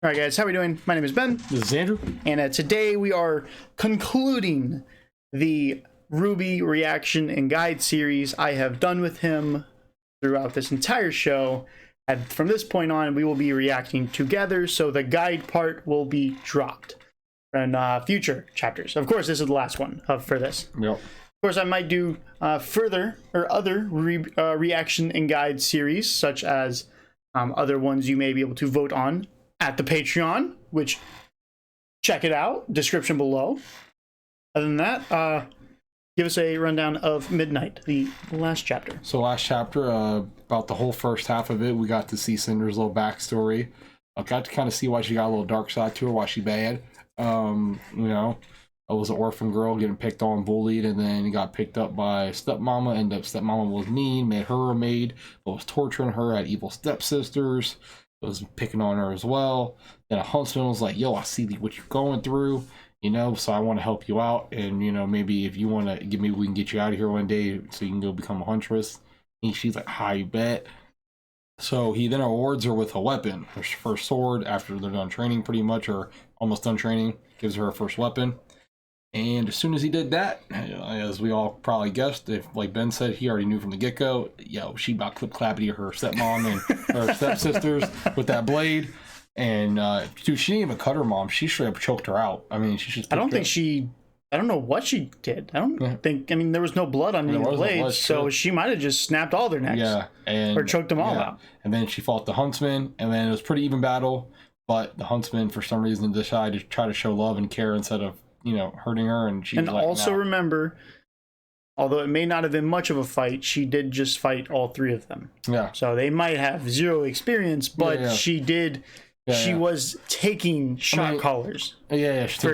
All right, guys, how are we doing? My name is Ben. This is Andrew. And today we are concluding the RWBY reaction and guide series I have done with him throughout this entire show. And from this point on, we will be reacting together, so the guide part will be dropped in future chapters. Of course, this is the last one for this. Yep. Of course, I might do further or other reaction and guide series, such as other ones you may be able to vote on at the Patreon, which check it out, description below. Other than that, give us a rundown of Midnight, the last chapter. So last chapter, about the whole first half of it, we got to see Cinder's little backstory. I got to kind of see why she got a little dark side to her, why she bad. You know, I was an orphan girl getting picked on, bullied, and then got picked up by stepmama. Ended up stepmama was mean, made her a maid, but was torturing her, had evil stepsisters, was picking on her as well. Then a huntsman was like, yo, I see what you're going through, you know, so I want to help you out, and you know, maybe if you want to give me, we can get you out of here one day so you can go become a huntress. And she's like, hi, you bet. So he then awards her with a weapon, her first sword, after they're done training pretty much, or almost done training, gives her first weapon. And as soon as he did that, as we all probably guessed, if like Ben said, he already knew from the get-go, yo, she about clip clappity her stepmom and her stepsisters with that blade. And dude, she didn't even cut her mom. She straight up choked her out. I mean, she just, I don't know what she did. I don't think, I mean, there was no blood on any of the blades, so she might have just snapped all their necks. Yeah, or choked them all out. And then she fought the huntsman, and then it was pretty even battle, but the huntsman for some reason decided to try to show love and care instead of, you know, hurting her. And she, and like, also remember, although it may not have been much of a fight, she did just fight all three of them. Yeah. So they might have zero experience, but she did. She was taking shot callers. For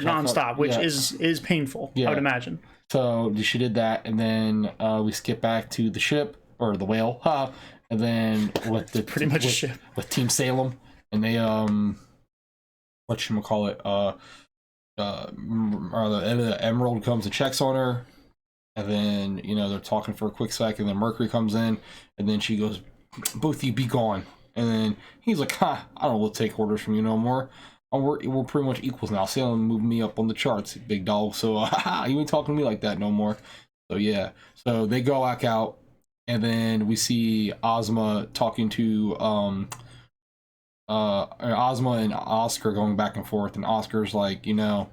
nonstop, which is painful. I would imagine. So she did that, and then we skip back to the ship or the whale, and then with the pretty much a ship with Team Salem, and they whatchamacallit, the Emerald comes and checks on her, and then, you know, they're talking for a quick second, and then Mercury comes in, and then she goes, both of you be gone. And then he's like, I don't want to take orders from you no more. We're pretty much equals now. Salem moved me up on the charts, big dog. So you ain't talking to me like that no more. So yeah. So they go back out, and then we see Ozma talking to Ozma and Oscar going back and forth, and Oscar's like, you know,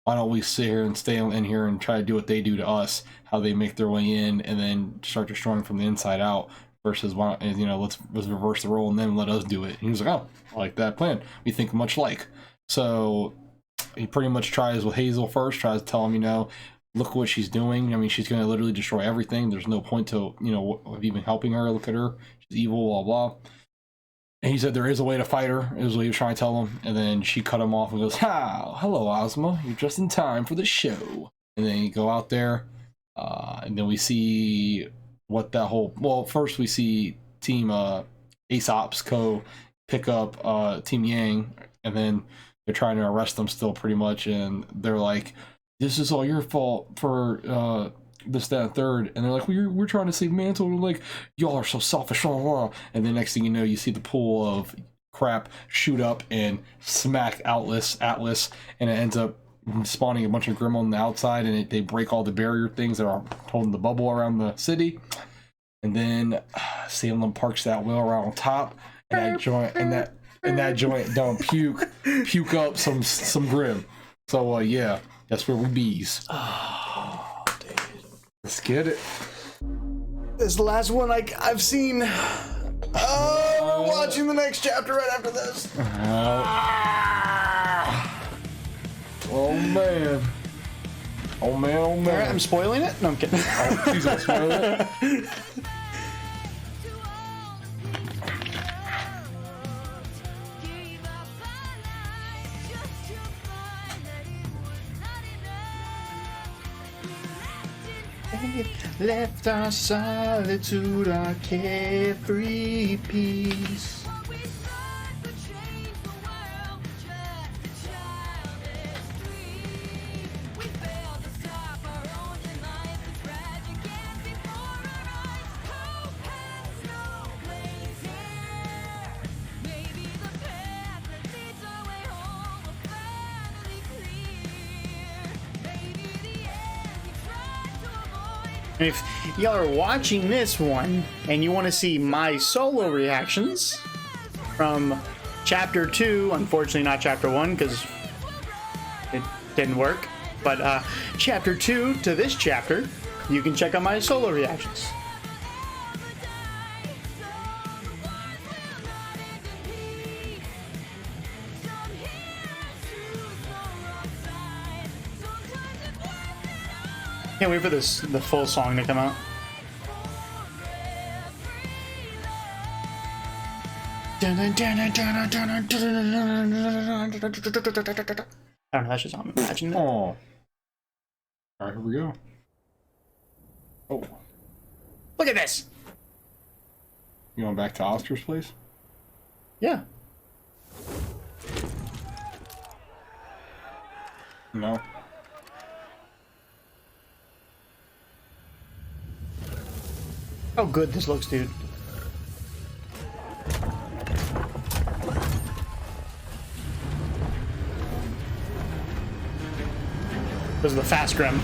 why don't we sit here and stay in here and try to do what they do to us, how they make their way in and then start destroying from the inside out, versus, why, you know, let's reverse the role and then let us do it. And he was like, oh, I like that plan. We think much like. So he pretty much tries with Hazel first, tries to tell him, you know, look what she's doing. I mean, she's going to literally destroy everything. There's no point to, you know, of even helping her. Look at her. She's evil, blah, blah. And he said there is a way to fight her, is what he was trying to tell him. And then she cut him off and goes, hello, Ozma. You're just in time for the show. And then you go out there, and then we see what that whole, well, first we see Team Aesop's Co pick up Team Yang, and then they're trying to arrest them still pretty much, and they're like, this is all your fault for this, that, and third. And they're like, we're trying to save Mantle, and like, y'all are so selfish, blah, blah, blah. And then next thing you know, you see the pool of crap shoot up and smack Atlas, and it ends up spawning a bunch of Grimm on the outside, and they break all the barrier things that are holding the bubble around the city. And then Salem parks that whale around on top, and that joint don't puke up some Grimm. So yeah, that's where we bees. Oh, dude. Let's get it. This is the last one I've seen. Oh, we're watching the next chapter right after this. Oh man. Oh man, oh man. Alright, I'm spoiling it? No, I'm kidding. Oh, she's gonna spoil it. Left our solitude, our carefree peace. If y'all are watching this one and you want to see my solo reactions from Chapter 2, unfortunately not Chapter 1 because it didn't work, but Chapter 2 to this chapter, you can check out my solo reactions. Can't wait for the full song to come out. I don't know, that's just how I'm imagining it. Oh. Alright, here we go. Oh. Look at this! You going back to Oscar's place? Yeah. No. How good this looks, dude. This is the fast grim.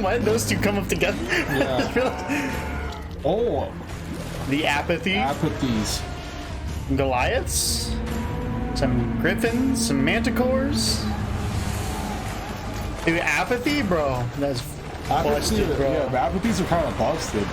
Why did those two come up together? Yeah. Oh. The apathy. Apathies. Goliaths. Some griffins. Some manticores. Dude, apathy, bro. That's busted, bro. Yeah, the apathies are kind of busted.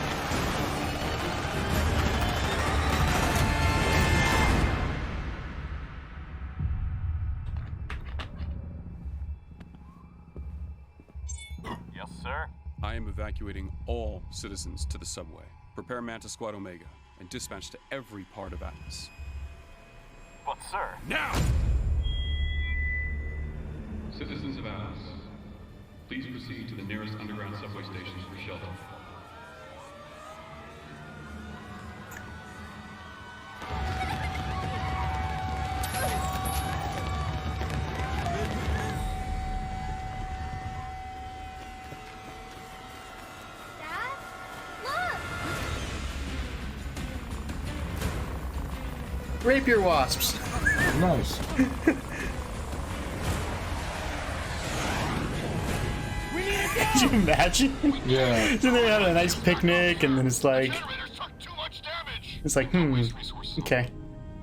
Yes, sir. I am evacuating all citizens to the subway. Prepare Manta Squad Omega and dispatch to every part of Atlas. But, sir. Now! Citizens of Atlas, please proceed to the nearest underground subway stations for shelter. Dad? Look! Rapier wasps. Nice. Could you imagine? Yeah. So they're having a nice picnic, and then it's like, okay.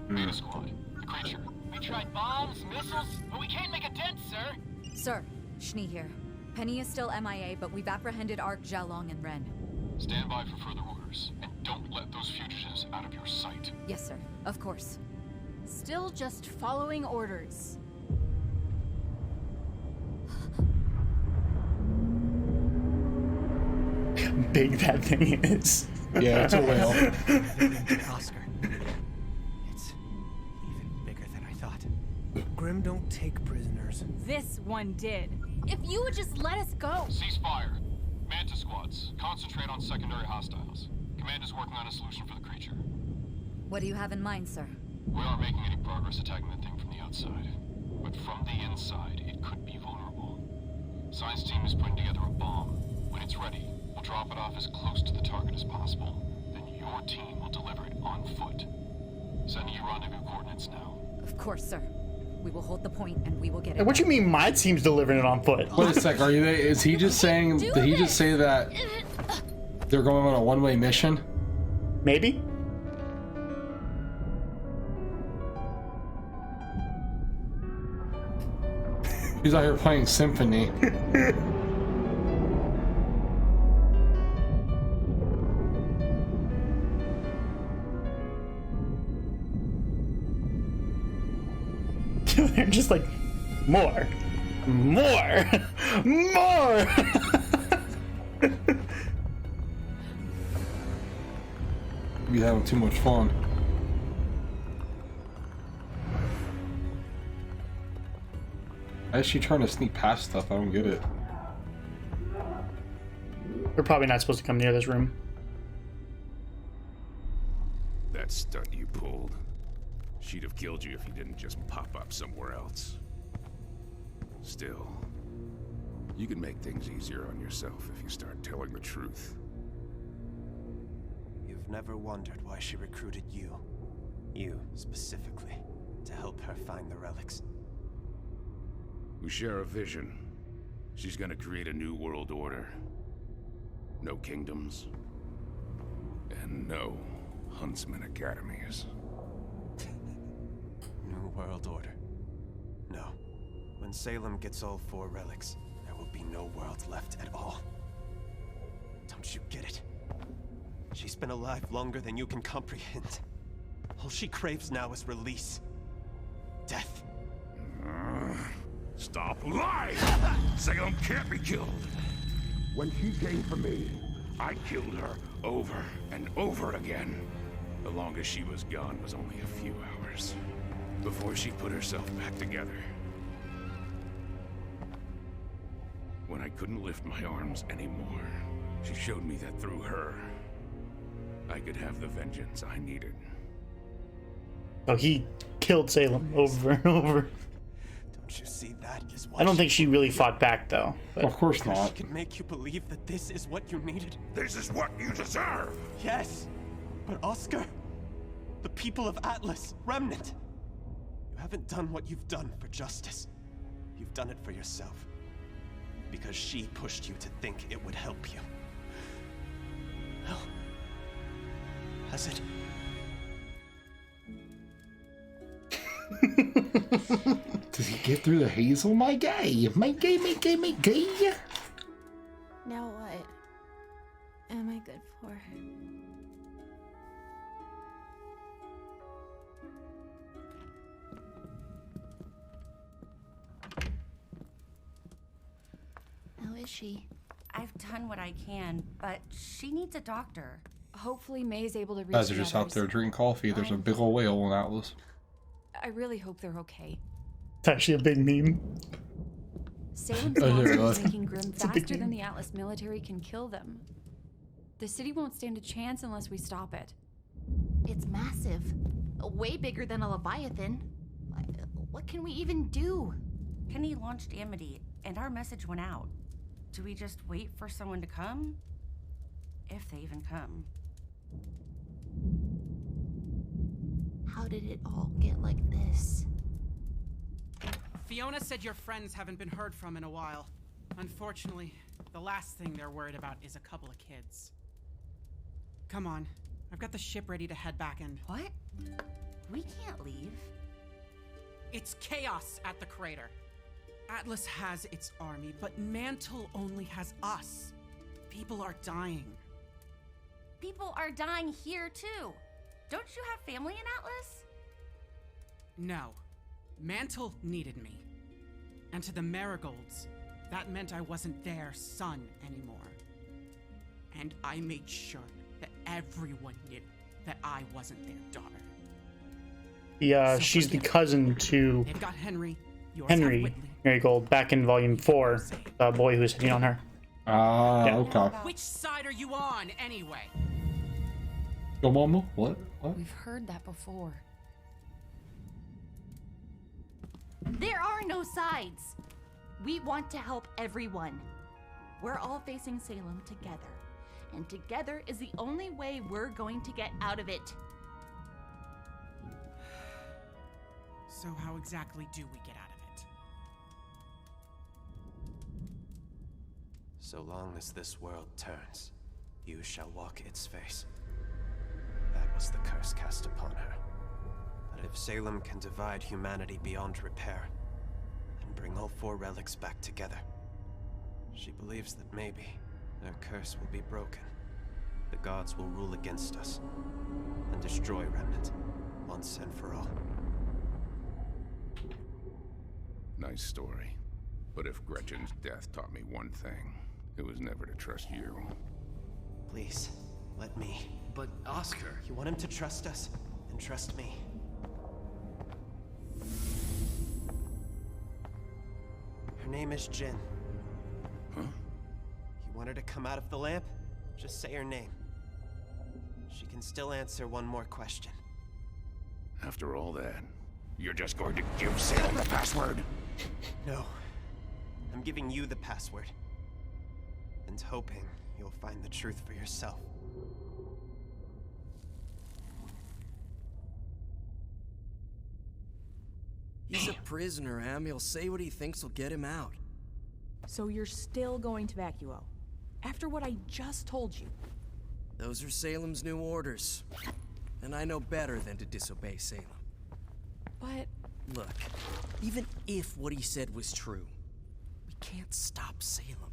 Manta Squad, the creature. We tried bombs, missiles, but we can't make a dent, sir. Sir, Schnee here. Penny is still MIA, but we've apprehended Ark, Xiaolong, and Ren. Stand by for further orders, and don't let those fugitives out of your sight. Yes, sir. Of course. Still just following orders. Big that thing is. Yeah, it's a whale. Oscar. It's even bigger than I thought. Grim don't take prisoners. This one did. If you would just let us go. Cease fire. Manta Squads, concentrate on secondary hostiles. Command is working on a solution for the creature. What do you have in mind, sir? We aren't making any progress attacking the thing from the outside. But from the inside, it could be vulnerable. Science team is putting together a bomb. When it's ready, we'll drop it off as close to the target as possible. Then your team will deliver it on foot. Sending you rendezvous coordinates now. Of course, sir. We will hold the point, and we will get it. What you mean my team's delivering it on foot? Wait a sec, are you? Is he just saying? Did he just say that they're going on a one-way mission? Maybe. He's out here playing symphony. They're just like, more. More. More. You're having too much fun. Why is she trying to sneak past stuff? I don't get it. We're probably not supposed to come near this room. That stunt you pulled. She'd have killed you if you didn't just pop up somewhere else. Still, You can make things easier on yourself if you start telling the truth. You've never wondered why she recruited you. You, specifically, to help her find the relics. We share a vision. She's gonna create a new world order. No kingdoms. And no Huntsman Academies. New world order. No. When Salem gets all 4 relics, there will be no world left at all. Don't you get it? She's been alive longer than you can comprehend. All she craves now is release. Death. Stop lying! Salem can't be killed. When she came for me, I killed her over and over again. The longest she was gone was only a few hours. Before she put herself back together. When I couldn't lift my arms anymore, she showed me that through her, I could have the vengeance I needed. Oh, he killed Salem over and over. Don't you see that is why I don't think she really fought back, though. But Of course she not. can make you believe that this is what you needed? This is what you deserve! Yes! But Oscar, the people of Atlas, Remnant, you haven't done what you've done for justice. You've done it for yourself. Because she pushed you to think it would help you. Well, has it? Does he get through the hazel? My guy. My guy. Now what am I good for? How is she? I've done what I can, but she needs a doctor. Hopefully May's able to reach Guys are the just out others. there drinking coffee. There's a big old whale in Atlas. I really hope they're okay. it's actually a big meme. Salem's Oh, monsters yeah. are sinking Grim a big faster than meme. the Atlas military can kill them. The city won't stand a chance unless we stop it. It's massive. Way bigger than a Leviathan. What can we even do? Penny launched Amity, and our message went out. Do we just wait for someone to come? If they even come. How did it all get like this? Fiona said your friends haven't been heard from in a while. Unfortunately, the last thing they're worried about is a couple of kids. Come on, I've got the ship ready to head back in. What? We can't leave. It's chaos at the crater. Atlas has its army, but Mantle only has us. People are dying. People are dying here too. Don't you have family in Atlas? No. Mantle needed me. And to the Marigolds, that meant I wasn't their son anymore. And I made sure that everyone knew that I wasn't their daughter. Yeah, So she's the forgive me. cousin to They've got Henry. Yours have Henry Whitley. Marigold back in Volume 4. The boy who's hitting on her. Ah, Yeah. okay. Which side are you on, anyway? Yo, mama. What? We've heard that before. There are no sides. We want to help everyone. We're all facing Salem together. And together is the only way we're going to get out of it. So how exactly do we get out of it? So long as this world turns, you shall walk its face. That was the curse cast upon her. But if Salem can divide humanity beyond repair, and bring all 4 relics back together, she believes that maybe their curse will be broken. The gods will rule against us, and destroy Remnant, once and for all. Nice story. But if Gretchen's death taught me one thing, it was never to trust you. Please, let me. But Oscar... You want him to trust us, and trust me. Her name is Jin. Huh? You want her to come out of the lamp? Just say her name. She can still answer one more question. After all that, you're just going to give Salem the password? No. I'm giving you the password. And hoping you'll find the truth for yourself. He's a prisoner, Em. He'll say what he thinks will get him out. So you're still going to Vacuo? After what I just told you? Those are Salem's new orders. And I know better than to disobey Salem. But... Look, even if what he said was true, we can't stop Salem.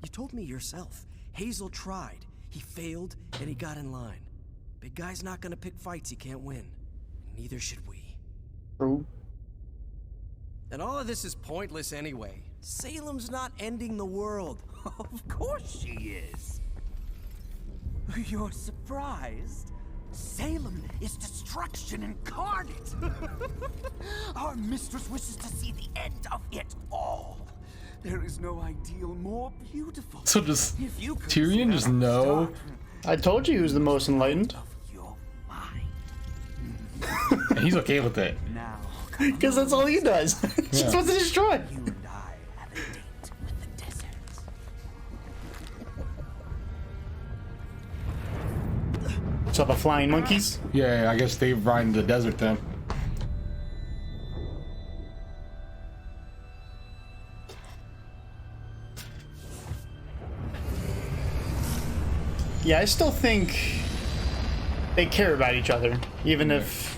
You told me yourself. Hazel tried. He failed, and he got in line. Big guy's not gonna pick fights he can't win. Neither should we. True. And all of this is pointless anyway. Salem's not ending the world. Of course she is. You're surprised? Salem is destruction incarnate. Our mistress wishes to see the end of it all. There is no ideal more beautiful. So does Tyrion just know? I told you he was the most enlightened. And he's okay with it. Because that's all he does. He's supposed to destroy. What's up, the flying monkeys? Yeah, I guess they ride in the desert then. Yeah, I still think they care about each other, even if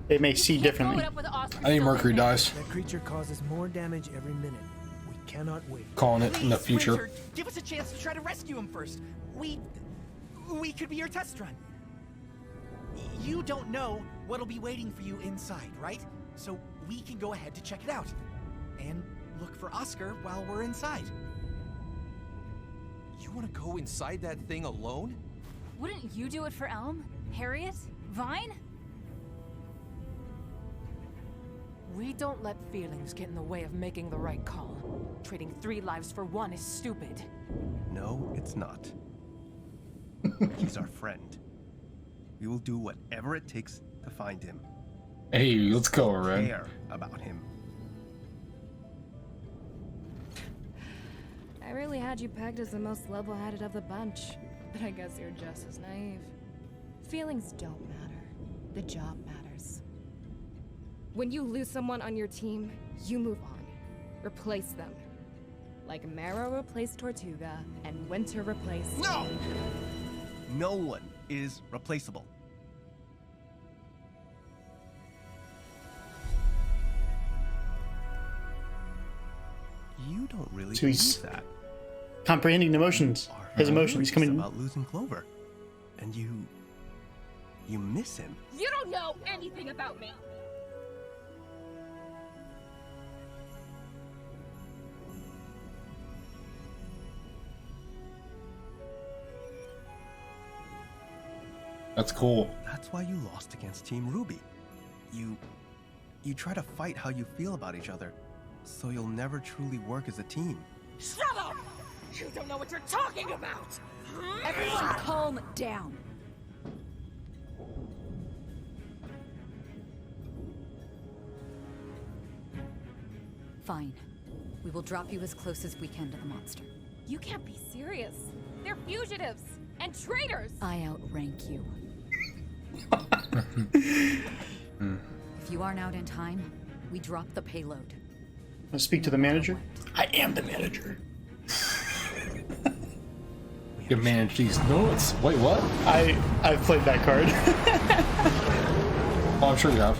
they may see differently. I think Mercury dies. That creature causes more damage every minute. We cannot wait. Calling it in the future. Richard, give us a chance to try to rescue him first. We could be your test run. You don't know what'll be waiting for you inside, right? So we can go ahead to check it out. And look for Oscar while we're inside. You want to go inside that thing alone? Wouldn't you do it for Elm? Harriet? Vine? We don't let feelings get in the way of making the right call. Trading 3 lives for 1 is stupid. No, it's not. He's our friend. We will do whatever it takes to find him. Hey, let's go, We Ren. care about him. I really had you pegged as the most level-headed of the bunch, but I guess you're just as naive. Feelings don't matter. The job matters. When you lose someone on your team, you move on. Replace them. Like Marrow replaced Tortuga, and Winter replaced... No! No one is replaceable. You don't really So he's believe that. comprehending emotions. His emotions coming. About losing Clover, and you miss him. You don't know anything about me! That's cool. That's why you lost against Team RWBY. You try to fight how you feel about each other, so you'll never truly work as a team. Shut up! You don't know what you're talking about! Everyone calm down. Fine. We will drop you as close as we can to the monster. You can't be serious. They're fugitives and traitors! I outrank you. If you aren't out in time, we drop the payload. I'll speak to the manager. I am the manager. You manage these notes. Wait, what? I've played that card. Oh, I'm sure you have.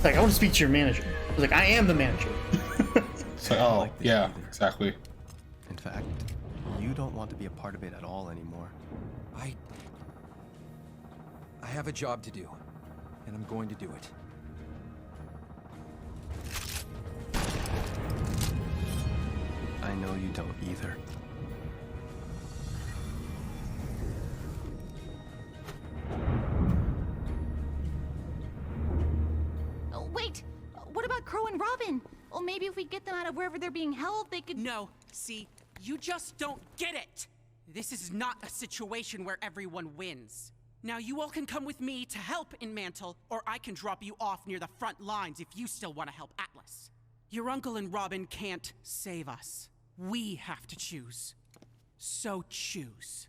Like, I want to speak to your manager. I was like, I am the manager. It's like, oh, yeah, exactly. In fact, you don't want to be a part of it at all anymore. I have a job to do, and I'm going to do it. I know you don't either. Oh, wait! What about Crow and Robin? Well, maybe if we get them out of wherever they're being held, they could... No, see, you just don't get it! This is not a situation where everyone wins. Now you all can come with me to help in Mantle, or I can drop you off near the front lines if you still want to help Atlas. Your uncle and Robin can't save us. We have to choose. So choose.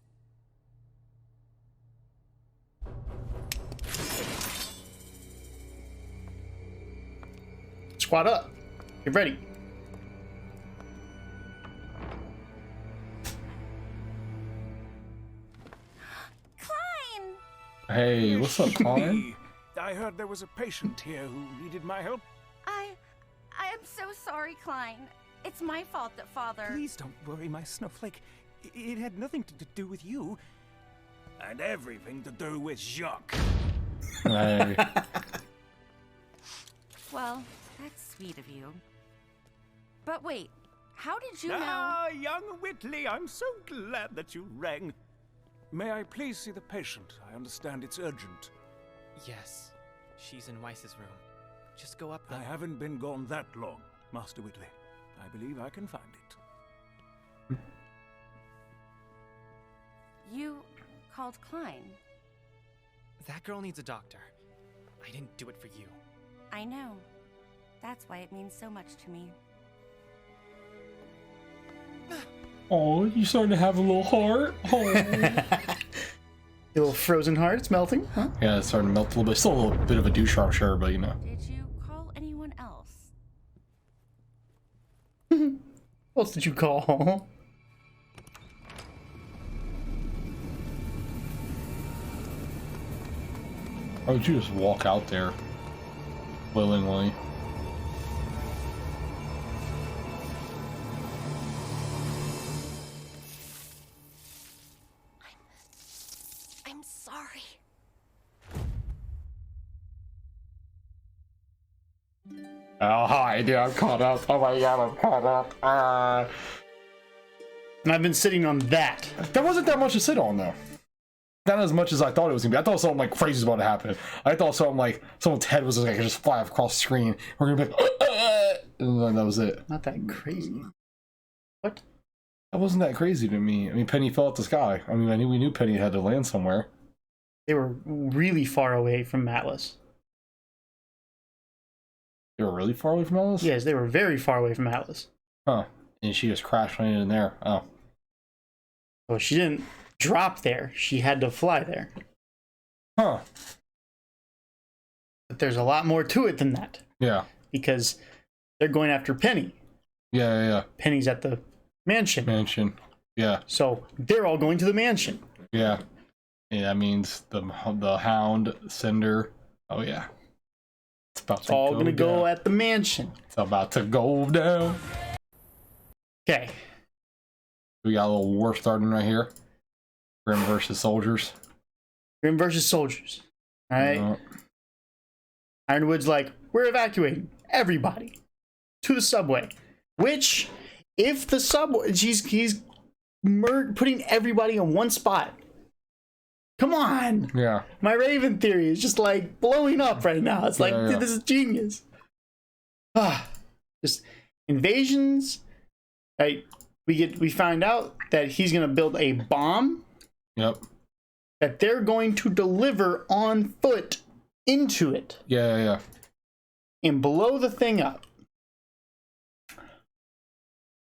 Squad up. Get ready. Klein! Hey, what's up, Klein? I heard there was a patient here who needed my help. I am so sorry, Klein. It's my fault that Father... Please don't worry, my snowflake. It had nothing to do with you. And everything to do with Jacques. Hey. Well, that's sweet of you. But wait, how did you know... Ah, young Whitley, I'm so glad that you rang. May I please see the patient? I understand it's urgent. Yes, she's in Weiss's room. Just go up there. I haven't been gone that long, Master Whitley. I believe I can find it. You called Klein. That girl needs a doctor. I didn't do it for you. I know. That's why it means so much to me. Oh, you starting to have a little heart? Oh. A little frozen heart, it's melting, huh? Yeah, it's starting to melt a little bit. Still a little bit of a douche, I'm sure, but you know. Did you call anyone else? Who else did you call? Or would you just walk out there willingly? I'm sorry. Oh, hi, dude, I'm caught up. Oh my god, I'm caught up. And I've been sitting on that. That wasn't that much to sit on, though. Not as much as I thought it was gonna be. I thought something like crazy was about to happen. I thought something like someone's head was like just fly across the screen. We're gonna be like, and then that was it. Not that crazy. What? That wasn't that crazy to me. I mean, Penny fell out the sky. I mean, we knew Penny had to land somewhere. They were really far away from Atlas. They were really far away from Atlas? Yes, they were very far away from Atlas. Huh. And she just crashed landed in there. Oh. Well, she didn't drop there. She had to fly there. Huh. But there's a lot more to it than that. Yeah. Because they're going after Penny. Yeah. Penny's at the mansion. Yeah. So they're all going to the mansion. Yeah. Yeah, that means the Hound, Cinder. Oh, yeah. It's all going to go at the mansion. It's about to go down. Okay. We got a little war starting right here. Grim versus soldiers. Grim versus soldiers. All right. Ironwood's like, we're evacuating everybody to the subway. Which, if the subway, he's putting everybody in one spot. Come on. Yeah. My Raven theory is just like blowing up right now. It's like, dude, this is genius. Just invasions. Right. We find out that he's gonna build a bomb. Yep. That they're going to deliver on foot into it. Yeah. And blow the thing up.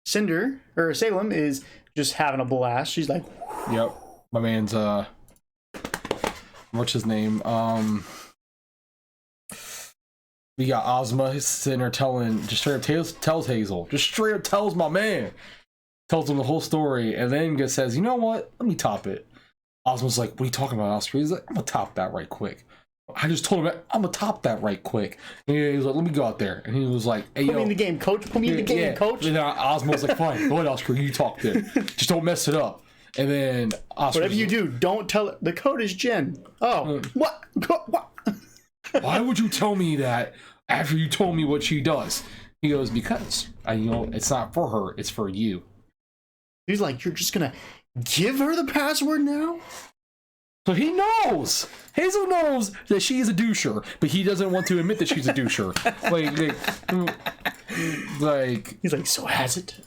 Cinder, or Salem, is just having a blast. She's like, yep. My man's what's his name? We got Ozma. He's sitting there telling, just straight up tells Hazel, just straight up tells my man, tells him the whole story, and then just says, you know what? Let me top it. Ozma's like, what are you talking about, Oscar? He's like, I'm gonna top that right quick. I just told him, I'm gonna top that right quick. And he was like, let me go out there. And he was like, hey, put me in the game, coach. Put me in the game, coach. And then Ozma was like, fine, go ahead, Oscar. You talk there. Just don't mess it up. And then Oscar, whatever you do, don't tell it. The code is Jen. Oh, what? Why would you tell me that after you told me what she does? He goes, because it's not for her, it's for you. He's like, you're just gonna give her the password now? So he knows. Hazel knows that she is a doucher, but he doesn't want to admit that she's a doucher. like he's like, so has it?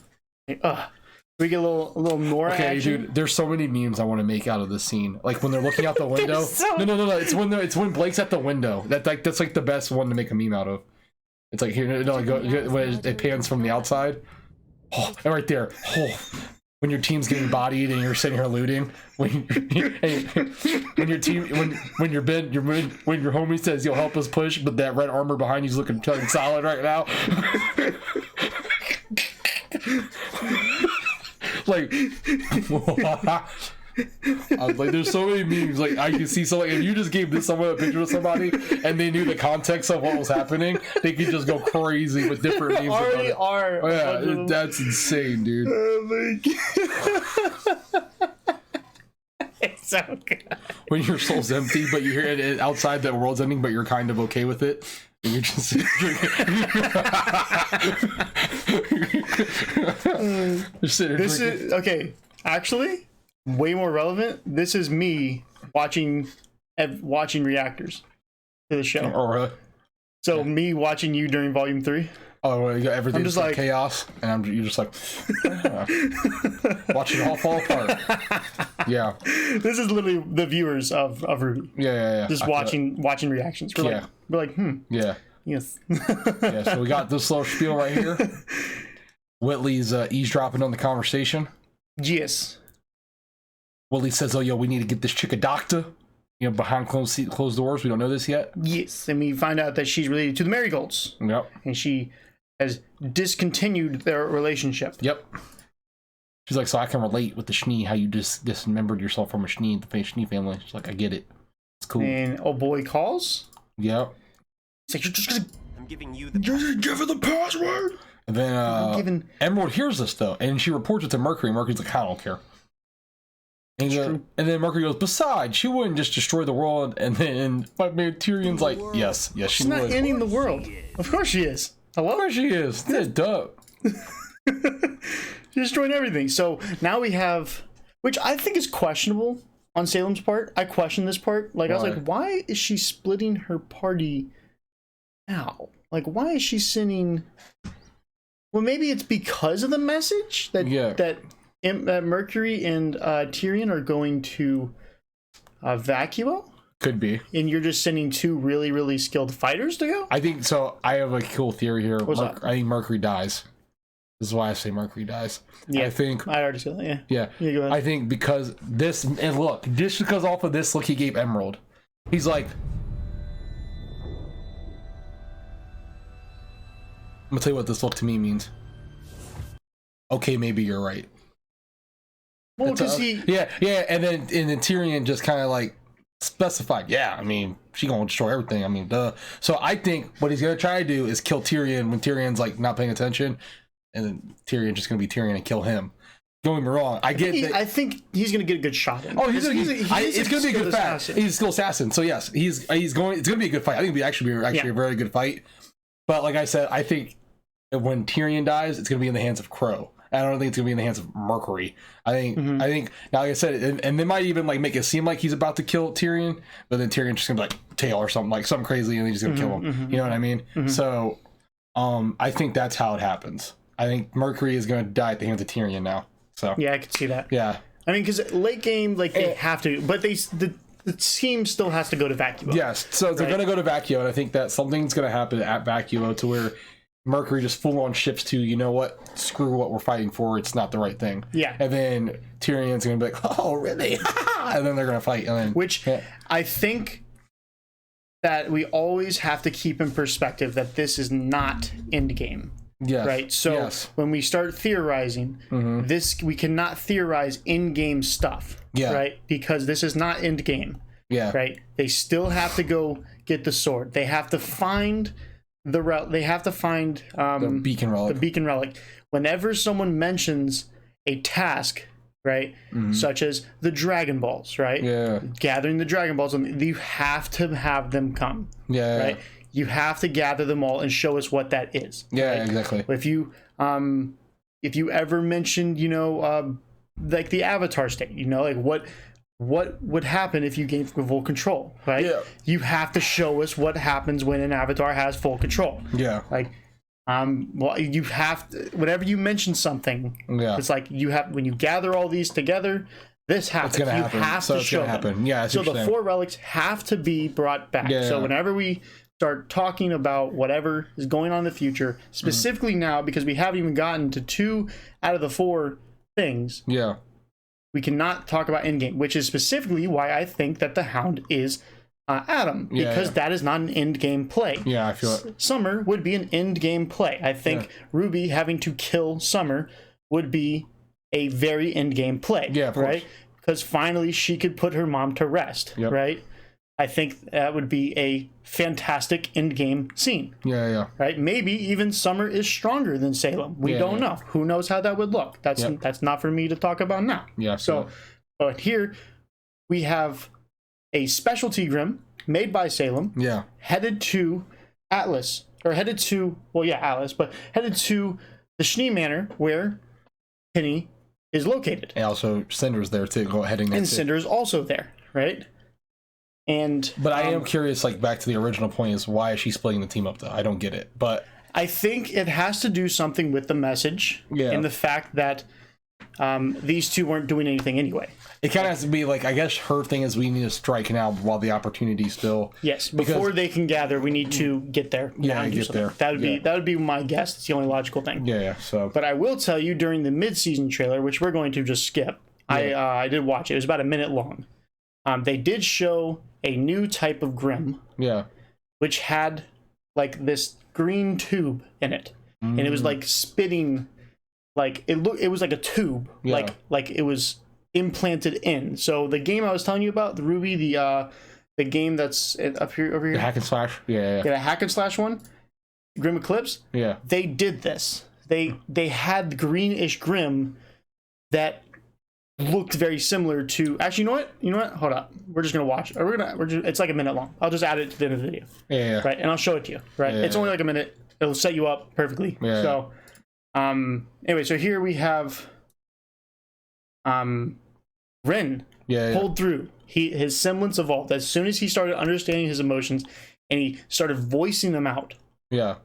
We get a little Nora action. Dude, there's so many memes I want to make out of this scene. Like when they're looking out the window. No. It's when Blake's at the window. That's like the best one to make a meme out of. It's like here, no, like when it pans from the outside. Oh, and right there. Oh, when your team's getting bodied and you're sitting here looting. When your team, when your homie says you'll help us push, but that red armor behind you's looking solid right now. Like, I was like, there's so many memes. Like, I can see someone, if you just gave someone a picture of somebody and they knew the context of what was happening, they could just go crazy with different memes. Already are. Oh, yeah, that's insane, dude. Oh my god. It's so good. When your soul's empty, but you hear it outside that world's ending, but you're kind of okay with it. And you're just sitting This is okay. Actually, way more relevant. This is me watching reactors to the show. Oh, really? So me watching you during Volume 3. Oh, well, everything's just like chaos, and you're just like watching it all fall apart. Yeah. This is literally the viewers of RWBY. Yeah. Just watching reactions. We're like, Yeah. Yes. Yeah. So we got this little spiel right here. Whitley's eavesdropping on the conversation. Yes. Whitley says, "Oh, yo, we need to get this chick a doctor. You know, behind closed doors. We don't know this yet." Yes, and we find out that she's related to the Marigolds. Yep. And she has discontinued their relationship. Yep. She's like, so I can relate with the Schnee, how you just dismembered yourself from a Schnee, the Schnee family. She's like, I get it. It's cool. And oh boy calls. Yep. It's like, you're just gonna... I'm giving you the... You're just giving the password! And then Emerald hears this, though, and she reports it to Mercury. Mercury's like, I don't care. And then Mercury goes, besides, she wouldn't just destroy the world. And then Tyrion's like, yes, she would. She's not ending the world. Of course she is. Hello? Of course she is. That's dope. She's destroying everything. So now we have, which I think is questionable on Salem's part. I question this part. Like, I was like, why is she splitting her party now? Like, why is she sending... Well, maybe it's because of the message that that Mercury and Tyrion are going to Vacuo? Could be. And you're just sending two really, really skilled fighters to go? I think so. I have a cool theory here. I think Mercury dies. This is why I say Mercury dies. Yeah, I think I already said that. Yeah. Go ahead. I think because this, and look, just because off of this look he gave Emerald, he's like, I'm gonna tell you what this look to me means. Okay, maybe you're right. Well, because yeah, and then Tyrion just kind of like specified, yeah, I mean, she gonna destroy everything. I mean, duh. So I think what he's gonna try to do is kill Tyrion when Tyrion's like not paying attention, and then Tyrion's just gonna be Tyrion and kill him. Don't get me wrong. I think he's gonna get a good shot in. Oh, it's gonna be a good fight. He's a skilled assassin. So yes, he's going. It's gonna be a good fight. I think it'll be a very good fight. But like I said, I think when Tyrion dies, it's gonna be in the hands of Crow. I don't think it's gonna be in the hands of Mercury. I think now, like I said, and they might even like make it seem like he's about to kill Tyrion, but then Tyrion's just gonna be like tail or something crazy, and he's just gonna kill him. You know what I mean? So, I think that's how it happens. I think Mercury is gonna die at the hands of Tyrion now. So yeah, I can see that. Yeah, I mean, because late game, like they have to, but the team still has to go to Vacuo. Yes, so they're gonna go to Vacuo, and I think that something's gonna happen at Vacuo to where Mercury just full on shifts to, you know what, screw what we're fighting for, it's not the right thing. Yeah. And then Tyrion's gonna be like, oh really? And then they're gonna fight. And then, which I think that we always have to keep in perspective that this is not endgame. Yes. Right. So when we start theorizing, this we cannot theorize in-game stuff. Yeah. Right. Because this is not endgame. Yeah. Right. They still have to go get the sword. They have to find the beacon relic. The beacon relic. Whenever someone mentions a task, right, such as the Dragon Balls, right? Yeah. Gathering the Dragon Balls, you have to have them come. Yeah. Right. You have to gather them all and show us what that is. Yeah, right? exactly. If you ever mentioned, like the Avatar state, like what would happen if you gain full control, right? Yeah. You have to show us what happens when an avatar has full control. Yeah. Like, well, you have to, whenever you mention something, it's like when you gather all these together, this happens. It's gonna you happen. have so to it's show gonna them. happen. Yeah. So the 4 relics have to be brought back. Yeah. So whenever we start talking about whatever is going on in the future, specifically now, because we haven't even gotten to 2 out of the 4 things. Yeah. We cannot talk about Endgame, which is specifically why I think that the Hound is Adam, because that is not an Endgame play. Yeah, I feel it. Summer would be an Endgame play. I think RWBY having to kill Summer would be a very Endgame play. Yeah, of right? course. Because finally she could put her mom to rest, right? I think that would be a fantastic Endgame scene. Yeah. Right? Maybe even Summer is stronger than Salem. We don't know. Who knows how that would look? That's not for me to talk about now. Yeah. So, but here we have a specialty Grim made by Salem. Yeah. Headed to Atlas, or headed to Atlas, but headed to the Schnee Manor where Penny is located. And also Cinder's there too. Go heading there. And Cinder's also there, right? But I am curious, like, back to the original point, is why is she splitting the team up though? I don't get it. But I think it has to do something with the message and the fact that these two weren't doing anything anyway. It kind of has to be like, I guess her thing is we need to strike now while the opportunity's still. Yes, before they can gather, we need to get there. Yeah, get there. That would be my guess. It's the only logical thing. Yeah. So, but I will tell you, during the mid-season trailer, which we're going to just skip, I did watch it. It was about a minute long. They did show a new type of Grim. Yeah. Which had like this green tube in it, and it was like spitting, like it was like a tube, like it was implanted in. So the game I was telling you about, the RWBY, the game that's up here over here, the hack and slash, the hack and slash one, Grim Eclipse. Yeah, they did this. They had the greenish Grim that looked very similar to. Actually, you know what? Hold up. We're just gonna watch. It's like a minute long. I'll just add it to the end of the video. Yeah. Right, and I'll show it to you. Right, it's only like a minute. It'll set you up perfectly. Yeah. So, anyway, so here we have, Ren. Pulled through. His semblance evolved as soon as he started understanding his emotions, and he started voicing them out. Yeah.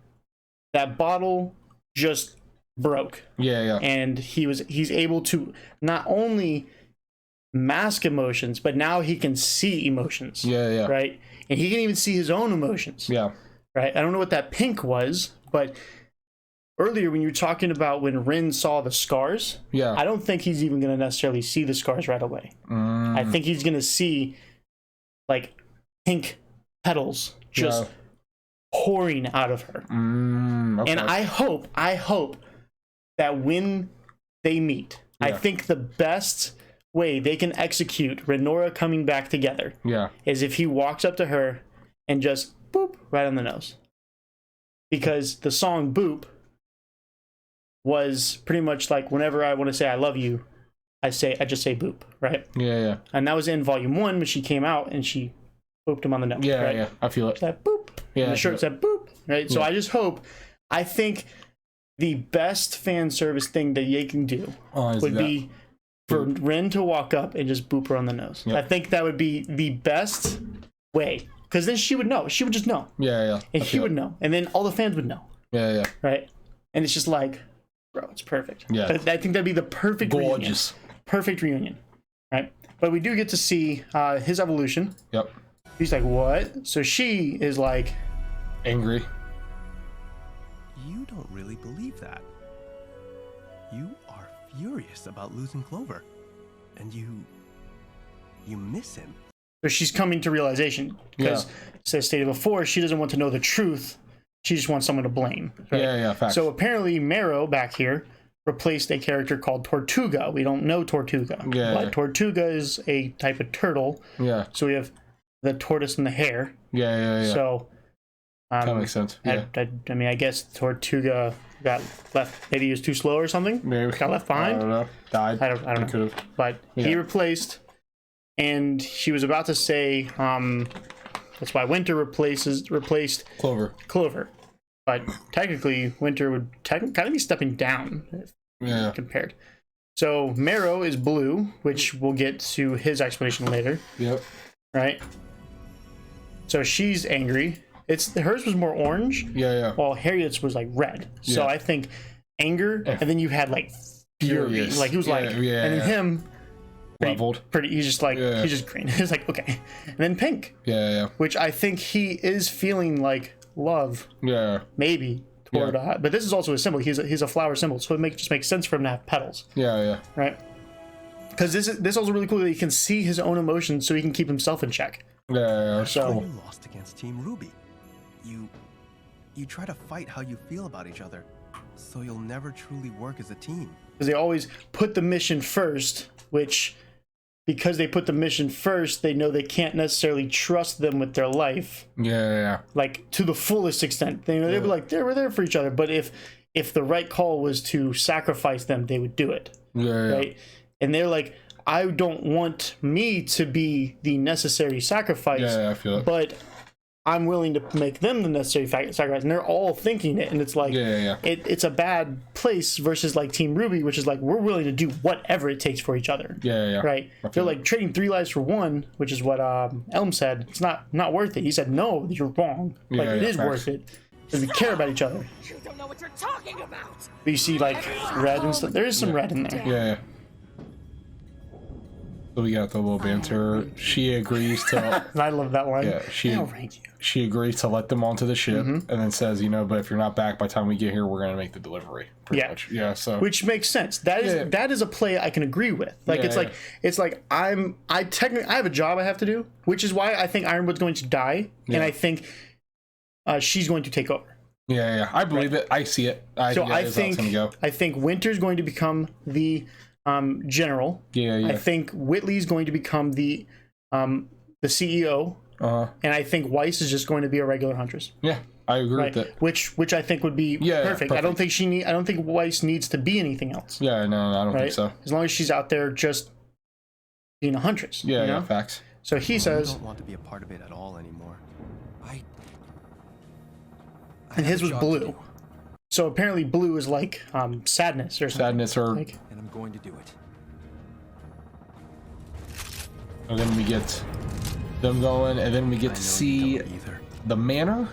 That bottle just broke. Yeah. And he's able to not only mask emotions, but now he can see emotions. Yeah. Right? And he can even see his own emotions. Yeah. Right? I don't know what that pink was, but earlier when you were talking about when Rin saw the scars, I don't think he's even going to necessarily see the scars right away. I think he's going to see like pink petals just pouring out of her. Okay. And I hope that when they meet, I think the best way they can execute Renora coming back together is if he walks up to her and just boop right on the nose. Because the song Boop was pretty much like, whenever I want to say I love you, I just say boop, right? Yeah. And that was in volume 1 when she came out and she booped him on the nose. Yeah. I feel it. That boop. Yeah. And the shirt said boop. Right. So I think the best fan service thing that they can do would be for Ren to walk up and just boop her on the nose. I think that would be the best way, because then she would know. She would just know. Yeah. And he would know, and then all the fans would know. Yeah. Right. And it's just like, bro, it's perfect. Yeah. I think that'd be the perfect reunion. Perfect reunion. Right. But we do get to see his evolution. Yep. He's like, what? So she is like angry. You don't really believe that. You are furious about losing Clover. And you miss him. So she's coming to realization. Because, as stated before, she doesn't want to know the truth. She just wants someone to blame. Right? Yeah, facts. So apparently Marrow back here replaced a character called Tortuga. We don't know Tortuga. But Tortuga is a type of turtle. Yeah. So we have the tortoise and the hare. Yeah. So that makes sense. Yeah. I mean, I guess Tortuga got left. Maybe he was too slow or something. Maybe got left behind. I don't know. Died. I don't know. Could've. But he replaced, and she was about to say, that's why Winter replaced Clover. But technically, Winter would kind of be stepping down. Compared. So Marrow is blue, which we'll get to his explanation later. Yep. Right. So she's angry. Hers was more orange. Yeah. While Harriet's was like red. So I think anger, and then you had like fury. Furious. Like he was like, and then him leveled. He's just like he's just green. He's like, okay. And then pink. Yeah. Which I think he is feeling like love. Yeah. Maybe toward but this is also a symbol. He's a flower symbol, so it just makes sense for him to have petals. Yeah. Right. Because this is also really cool that he can see his own emotions, so he can keep himself in check. Yeah. So you lost against Team RWBY. You try to fight how you feel about each other, so you'll never truly work as a team. Because they always put the mission first, which, because they put the mission first, they know they can't necessarily trust them with their life. Yeah. Like, to the fullest extent. They were like, they were there for each other, but if the right call was to sacrifice them, they would do it. Yeah. Right? And they're like, I don't want me to be the necessary sacrifice. Yeah, I feel it. But I'm willing to make them the necessary sacrifice, and they're all thinking it, and it's like, it's a bad place versus like Team RWBY, which is like, we're willing to do whatever it takes for each other. Yeah. Right? They're like trading 3 lives for 1, which is what Elm said. It's not worth it. He said, no, you're wrong. Like, it is worth it. Because we care about each other. You don't know what you're talking about. But you see, like, red and stuff. There is some red in there. Yeah. So we got the little banter. She agrees to. I love that line. Yeah, she agrees to let them onto the ship, and then says, but if you're not back by the time we get here, we're gonna make the delivery. Pretty much. Yeah. So which makes sense. That is a play I can agree with. Like it's like I have a job I have to do, which is why I think Ironwood's going to die, and I think she's going to take over. Yeah. I believe it. I see it. I think Winter's going to become the general. Yeah. I think Whitley's going to become the CEO. And I think Weiss is just going to be a regular Huntress. Yeah, I agree with that. Which I think would be perfect. I don't think Weiss needs to be anything else. Yeah, no, I don't think so. As long as she's out there just being a Huntress. Yeah, facts. So he says, I don't want to be a part of it at all anymore. And his was blue. So apparently blue is like sadness or something. And I'm going to do it. And then we get them going, and then we get to see the manor.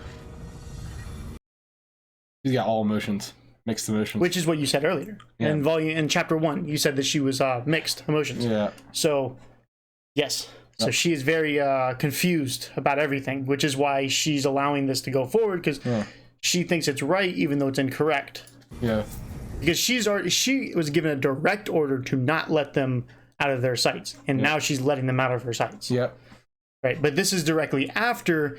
He's got all emotions, mixed emotions. Which is what you said earlier. Yeah. In chapter 1, you said that she was mixed emotions. Yeah. So, yes. So she is very confused about everything, which is why she's allowing this to go forward, because she thinks it's right, even though it's incorrect. Yeah. Because she was given a direct order to not let them out of their sights, and now she's letting them out of her sights. Yeah. Right, but this is directly after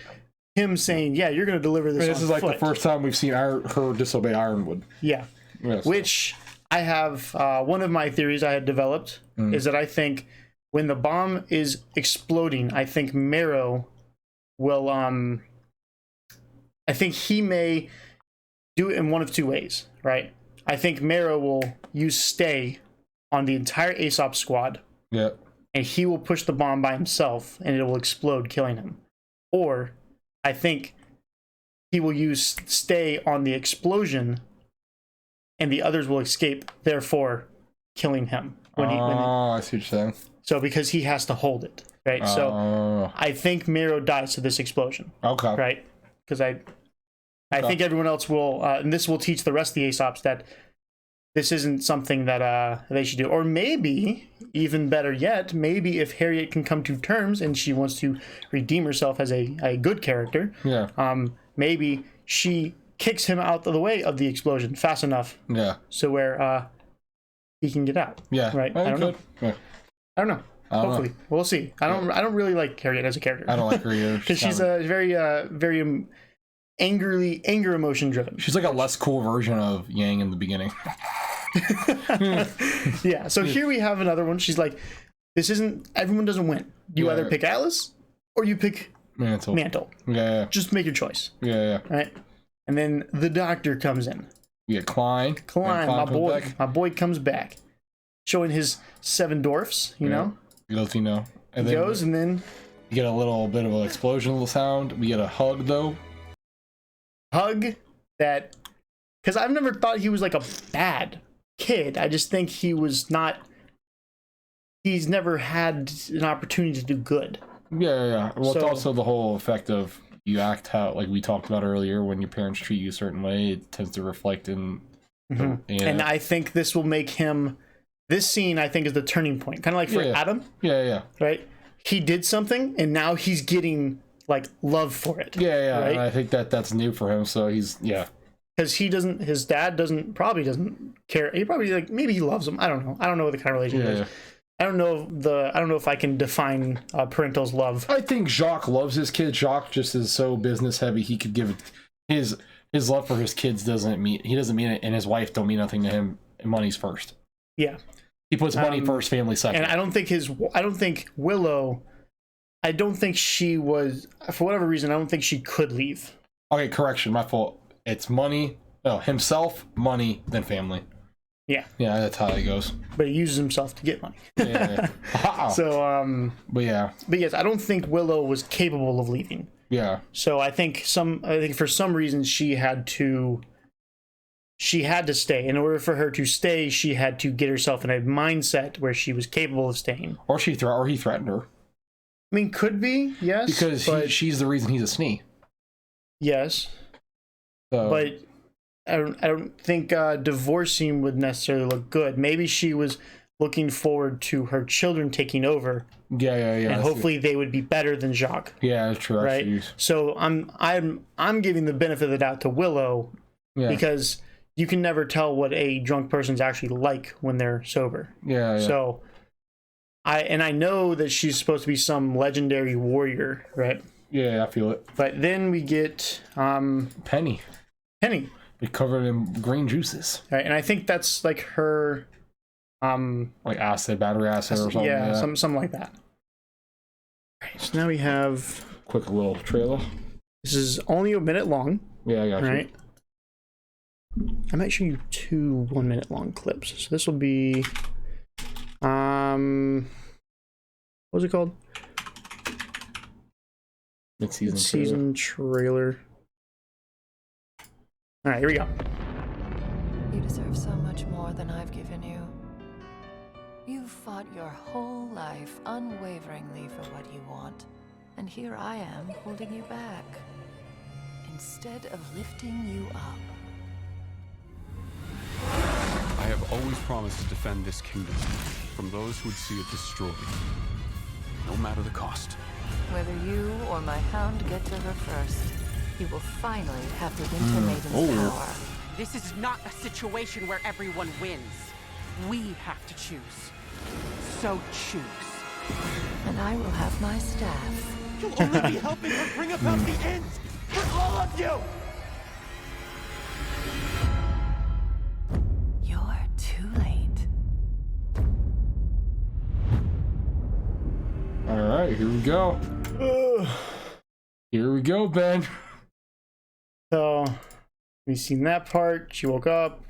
him saying, "Yeah, you're going to deliver this." This is like the first time we've seen her disobey Ironwood. Yeah. Yes. Which I have one of my theories I had developed is that I think when the bomb is exploding, I think Marrow will I think he may do it in one of 2 ways, right? I think Marrow will use Stay on the entire Aesop squad. Yeah. And he will push the bomb by himself and it will explode, killing him. Or I think he will use Stay on the explosion and the others will escape, therefore killing him. I see what you're saying. So because he has to hold it, right? So I think Marrow dies to this explosion. Okay. Right? Because I think everyone else will, and this will teach the rest of the Aesops that this isn't something that they should do. Or maybe, even better yet, maybe if Harriet can come to terms and she wants to redeem herself as a good character, maybe she kicks him out of the way of the explosion fast enough. Yeah. So where he can get out. Yeah. Right. I don't know. Yeah. I don't know. Hopefully, we'll see. I don't really like Harriet as a character. I don't like her either. Because she's very anger emotion driven. She's like a less cool version of Yang in the beginning. Yeah. So here we have another one. She's like, this isn't. Everyone doesn't win. You either pick Alice or you pick Mantle. Yeah. Just make your choice. Yeah. Right. And then the doctor comes in. We get Klein. My boy comes back, showing his 7 dwarfs. You know. And he goes, and then you get a little bit of an explosion sound. We get a hug though. Hug that, because I've never thought he was like a bad kid. I just think he was not. He's never had an opportunity to do good. Yeah. Well, it's also the whole effect of you act how, like we talked about earlier, when your parents treat you a certain way, it tends to reflect in. And I think this will make him this scene I think is the turning point, kind of like for Adam. Yeah. Right, he did something and now he's getting like love for it. Yeah. Right? And I think that's new for him. So he's because his dad probably doesn't care. He probably like, maybe he loves him. I don't know what the kind of relationship is. I don't know if I can define parental's love. I think Jacques loves his kids. Jacques just is so business heavy. He could give his love for his kids doesn't mean it, and his wife don't mean nothing to him. And money's first. Yeah, he puts money first, family second. And I don't think Willow. I don't think she was, for whatever reason, I don't think she could leave. Okay, correction, my fault. It's money. No, himself, money, then family. Yeah, that's how it goes. But he uses himself to get money. Yeah. So, but yes, I don't think Willow was capable of leaving. Yeah. So I think for some reason she had to stay. In order for her to stay, she had to get herself in a mindset where she was capable of staying. Or he threatened her. I mean, could be, yes. Because she's the reason he's a snee. Yes. So. But I don't think divorcing would necessarily look good. Maybe she was looking forward to her children taking over. Yeah. And hopefully they would be better than Jacques. Yeah, that's true. Right. So I'm giving the benefit of the doubt to Willow because you can never tell what a drunk person's actually like when they're sober. Yeah. So I know that she's supposed to be some legendary warrior, right? Yeah, I feel it. But then we get Penny. Be covered in green juices. Right, and I think that's like her like battery acid or something. Yeah, something like that. Right, so now we have quick little trailer. This is only a minute long. Yeah, I got you. Right. I might show you 2 1-minute long clips. So this will be what was it called? Midseason trailer. All right, here we go. You deserve so much more than I've given you. You've fought your whole life unwaveringly for what you want, and here I am holding you back, instead of lifting you up. I have always promised to defend this kingdom from those who would see it destroyed, no matter the cost. Whether you or my hound get to her first, you will finally have the Winter Maiden's power. This is not a situation where everyone wins. We have to choose. So choose. And I will have my staff. You'll only be helping her bring about the end for all of you! You're too late. Alright, here we go. Here we go, Ben. So, we've seen that part. She woke up.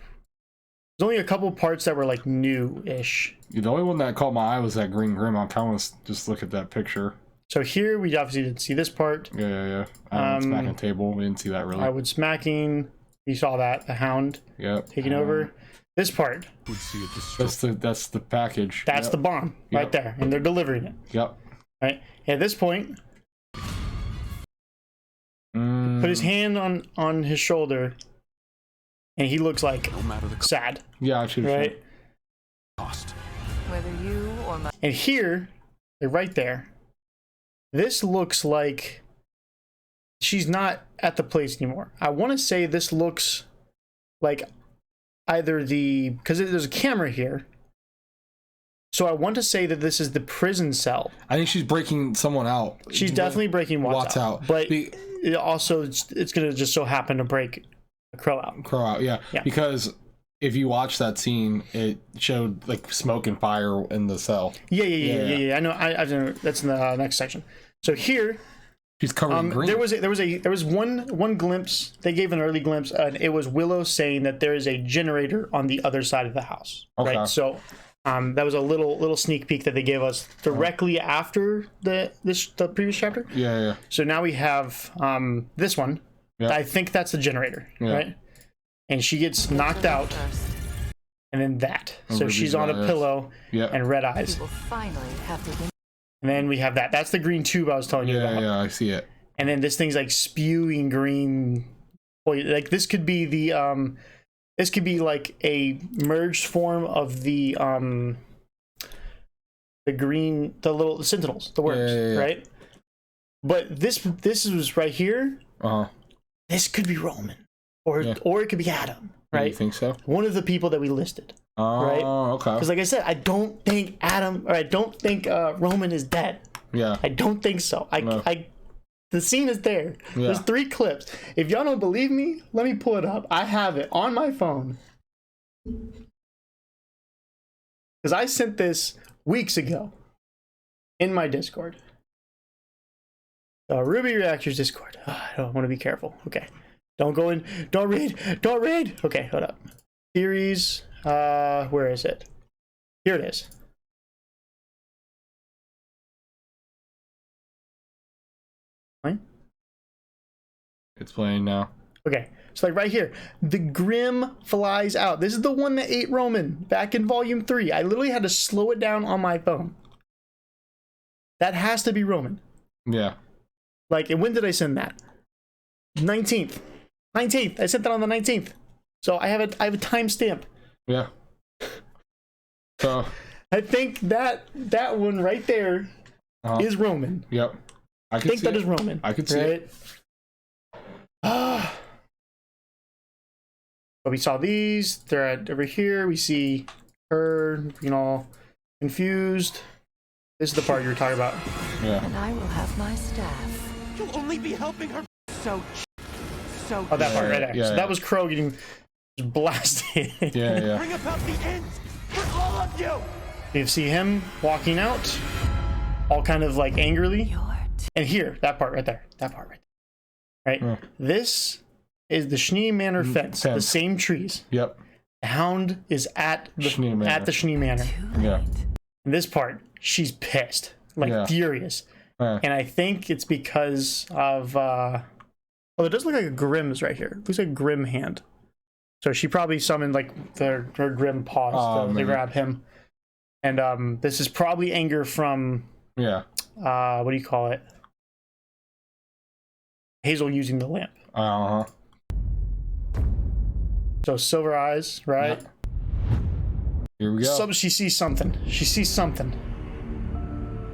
There's only a couple parts that were like new-ish. The only one that caught my eye was that green grim. I kind of just look at that picture. So here we obviously didn't see this part. Yeah. Smacking a table. We didn't see that really. I would smacking. You saw that, the hound. Yep. Taking over. This part. Would see it destroyed. That's the package. That's the bomb right there, and they're delivering it. Yep. Right. At this point, put his hand on his shoulder, and he looks like sad. Yeah, actually. Right. Cost. Whether you or my And here, right there, this looks like she's not at the place anymore. I want to say this looks like either because there's a camera here. So I want to say that this is the prison cell. I think she's breaking someone out. She's definitely breaking Watts out. But it also, it's going to just so happen to break Crow out. Yeah. Because if you watch that scene, it showed like smoke and fire in the cell. Yeah. I know. I've done, that's in the next section. So here, she's covered in green. There was one glimpse. They gave an early glimpse, and it was Willow saying that there is a generator on the other side of the house. Okay. Right. So that was a little sneak peek that they gave us directly after the previous chapter. Yeah. So now we have this one. Yep. I think that's the generator, right? And she gets knocked out, and then that. So she's on a pillow and red eyes. You will finally have to. And then we have that. That's the green tube I was telling you about. Yeah, I see it. And then this thing's like spewing green. Like this could be the This could be like a merged form of the green, the little sentinels, the worms, right? But this was right here. This could be Roman, or it could be Adam, right? You think so? One of the people that we listed. Right? Okay. Because like I said, I don't think Roman is dead. Yeah. I don't think so. The scene is there. Yeah. There's 3 clips. If y'all don't believe me, let me pull it up. I have it on my phone. Because I sent this weeks ago in my Discord. RWBY Reactors Discord. I don't want to be careful. Okay. Don't go in. Don't read. Don't read. Okay, hold up. Series. Where is it? Here it is. Fine. It's playing now. Okay, so like right here, the Grim flies out. This is the one that ate Roman back in Volume 3. I literally had to slow it down on my phone. That has to be Roman. Yeah. Like, and when did I send that? 19th. 19th. I sent that on the 19th. So I have a timestamp. Yeah. So I think that one right there is Roman. Yep. I think that is Roman. I could see it. But we saw these. They're over here. We see her, all confused. This is the part you were talking about. Yeah. And I will have my staff. You'll only be helping her. So. Oh, that part right there. So that was Crow getting blasted. Yeah. Bring about the end for all of you. You see him walking out, all kind of like angrily. And here, that part right there. That part right there. Right? This is the Schnee Manor fence. The same trees. Yep. The Hound is at the Schnee Manor. Yeah. And this part, she's pissed. Like furious. And I think it's because of it does look like a Grimm's right here. It looks like a Grimm hand. So she probably summoned like her Grimm paws to grab him. And this is probably anger from what do you call it? Hazel using the lamp. So Silver Eyes, right? Yep. Here we go. She sees something. She sees something.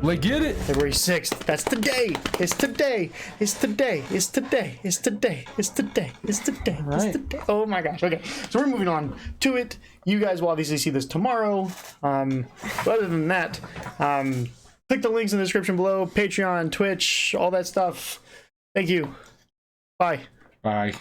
Like, get it. February 6th. That's today. It's today. It's today. It's today. It's today. It's today. It's today. Right. It's today. Oh my gosh. Okay. So we're moving on to it. You guys will obviously see this tomorrow. But other than that, click the links in the description below. Patreon, Twitch, all that stuff. Thank you. Bye. Bye.